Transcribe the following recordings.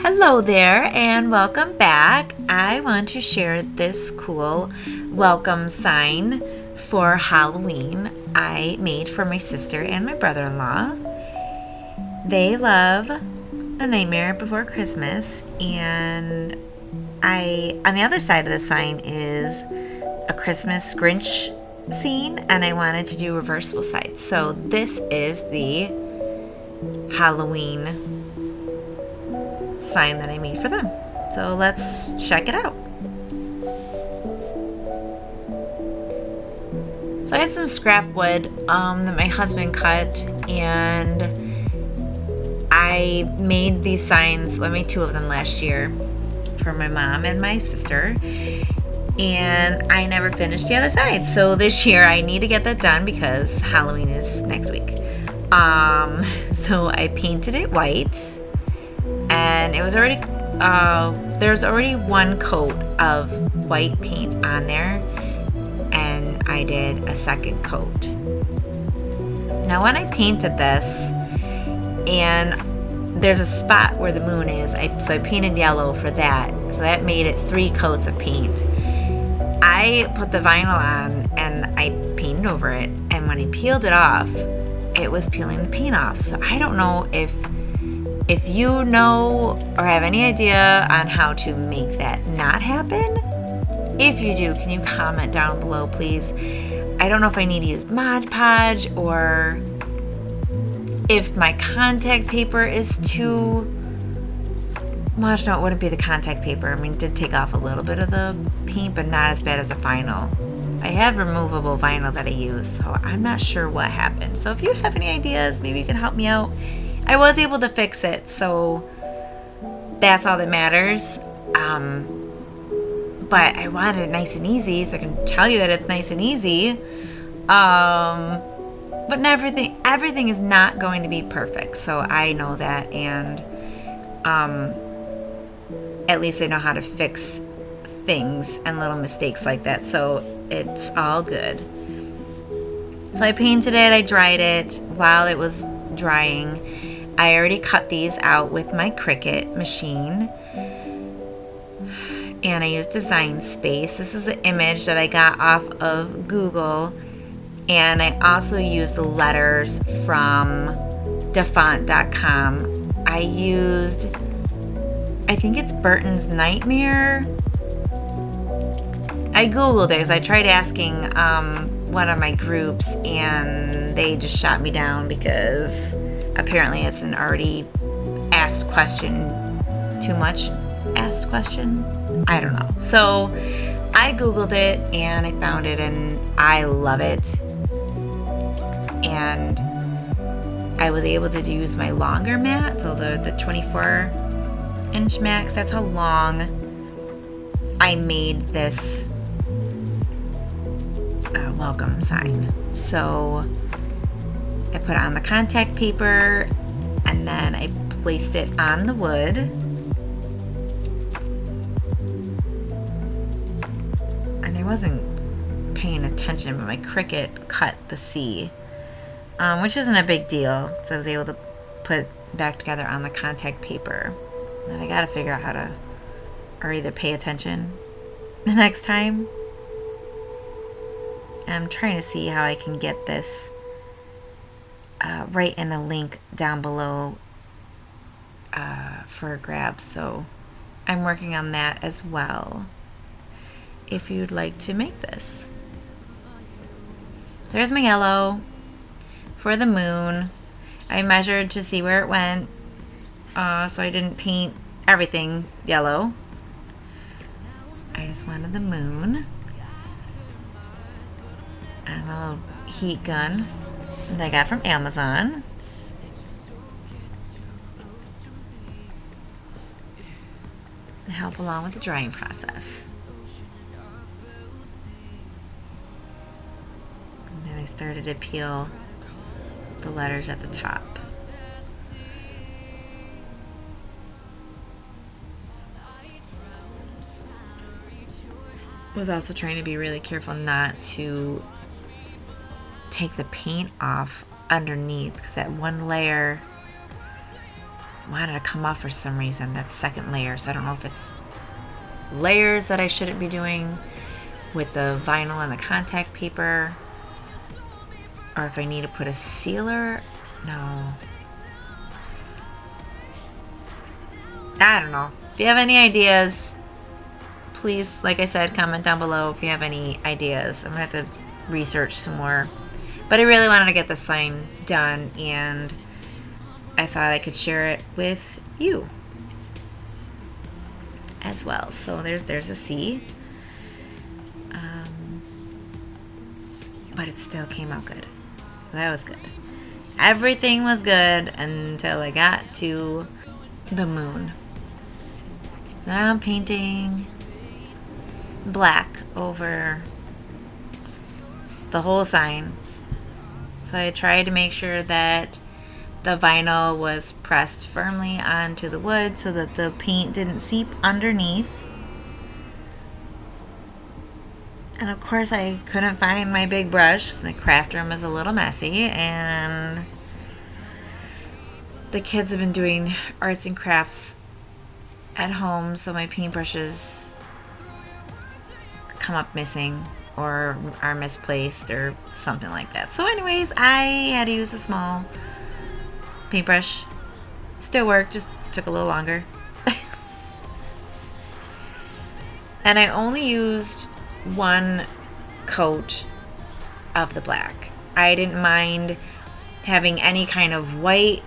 Hello there and welcome back. I want to share this cool welcome sign for Halloween I made for my sister and my brother-in-law. They love The Nightmare Before Christmas, and on the other side of the sign is a Christmas Grinch scene, and I wanted to do reversible sides. So this is the Halloween sign that I made for them. So let's check it out. So I had some scrap wood that my husband cut, and I made these signs. I made two of them last year for my mom and my sister, and I never finished the other side. So this year I need to get that done because Halloween is next week. So I painted it white, and it was already there's already one coat of white paint on there, and I did a second coat. Now when I painted this, and there's a spot where the moon is, so I painted yellow for that, so that made it 3 coats of paint. I put the vinyl on and I painted over it, and when I peeled it off, it was peeling the paint off. So I don't know if you know or have any idea on how to make that not happen. If you do, can you comment down below, please? I don't know if I need to use Mod Podge or if my contact paper is too much. No, it wouldn't be the contact paper. I mean, it did take off a little bit of the paint, but not as bad as the vinyl. I have removable vinyl that I use, so I'm not sure what happened. So if you have any ideas, maybe you can help me out. I was able to fix it, so that's all that matters. But I wanted it nice and easy, so I can tell you that it's nice and easy. But everything is not going to be perfect, so I know that, and at least I know how to fix things and little mistakes like that, so it's all good. So I painted it, I dried it. While it was drying, I already cut these out with my Cricut machine, and I used Design Space. This is an image that I got off of Google, and I also used the letters from dafont.com. I used, I think it's Burton's Nightmare. I Googled it because I tried asking one of my groups, and they just shot me down because apparently it's an already asked question, too much asked question. I don't know. So I Googled it and I found it, and I love it. And I was able to use my longer mat, so the 24-inch max. That's how long I made this welcome sign. So I put it on the contact paper, and then I placed it on the wood. And I wasn't paying attention, but my Cricut cut the C, which isn't a big deal. So I was able to put it back together on the contact paper. And I gotta figure out how to, or either pay attention the next time. I'm trying to see how I can get this right in the link down below for a grab. So I'm working on that as well, if you'd like to make this. There's my yellow for the moon. I measured to see where it went, so I didn't paint everything yellow. I just wanted the moon. And a little heat gun that I got from Amazon. To help along with the drying process. And then I started to peel the letters at the top. Was also trying to be really careful not to take the paint off underneath, because that one layer wanted to come off for some reason, that second layer. So I don't know if it's layers that I shouldn't be doing with the vinyl and the contact paper, or if I need to put a sealer. No. I don't know. If you have any ideas, please, like I said, comment down below if you have any ideas. I'm going to have to research some more. But I really wanted to get the sign done, and I thought I could share it with you as well. So there's a C. But it still came out good. So that was good. Everything was good until I got to the moon. So now I'm painting black over the whole sign. So I tried to make sure that the vinyl was pressed firmly onto the wood so that the paint didn't seep underneath. And of course I couldn't find my big brush. My craft room is a little messy, and the kids have been doing arts and crafts at home, so my paintbrushes come up missing or are misplaced or something like that. So anyways, I had to use a small paintbrush. Still worked, just took a little longer. And I only used one coat of the black. I didn't mind having any kind of white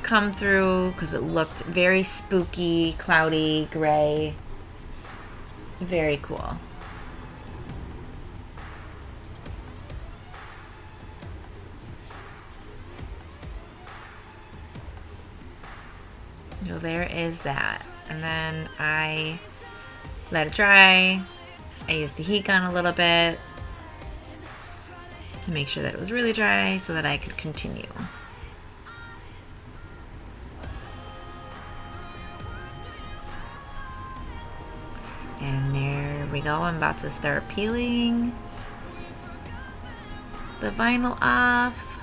come through because it looked very spooky, cloudy, gray. Very cool. So there is that. And then I let it dry. I used the heat gun a little bit to make sure that it was really dry so that I could continue. And there we go. I'm about to start peeling the vinyl off.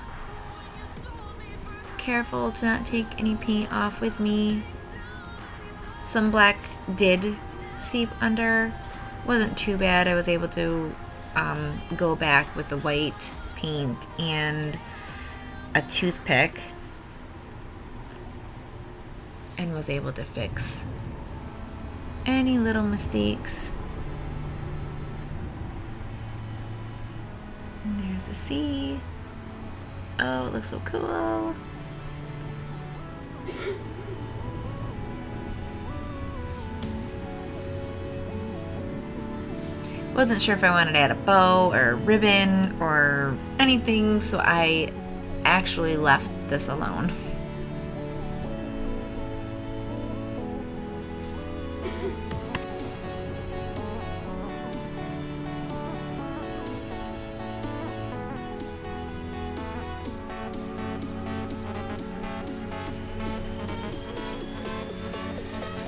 Careful to not take any paint off with me. Some black did seep under. Wasn't too bad. I was able to go back with the white paint and a toothpick and was able to fix any little mistakes. And there's a C. Oh, it looks so cool. Wasn't sure if I wanted to add a bow or a ribbon or anything, so I actually left this alone.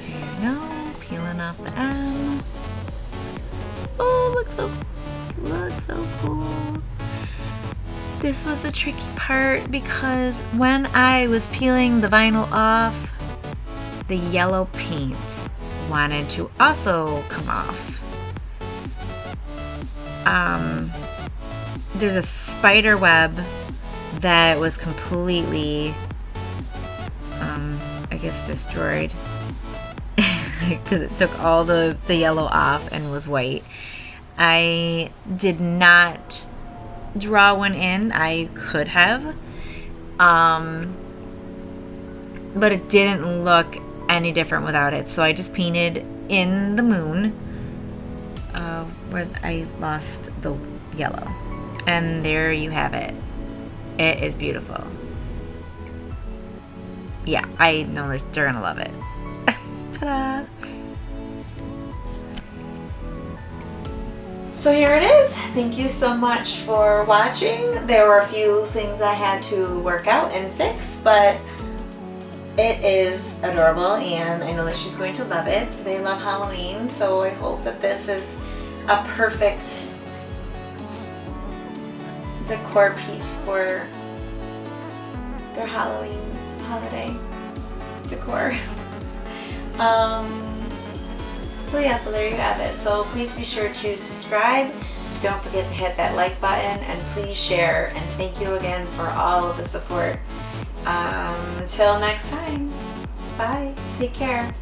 There you go, peeling off the M. Oh, looks so cool. This was the tricky part because when I was peeling the vinyl off, the yellow paint wanted to also come off. There's a spider web that was completely, I guess, destroyed because it took all the yellow off and was white. I did not draw one in. I could have, but it didn't look any different without it. So I just painted in the moon where I lost the yellow, and there you have it. It is beautiful. Yeah, I know they're gonna love it. Ta-da! So here it is. Thank you so much for watching. There were a few things I had to work out and fix, but it is adorable and I know that she's going to love it. They love Halloween, so I hope that this is a perfect decor piece for their Halloween holiday. decor. So yeah, so there you have it. So please be sure to subscribe. Don't forget to hit that like button and please share. And thank you again for all of the support. Until next time, bye. Take care.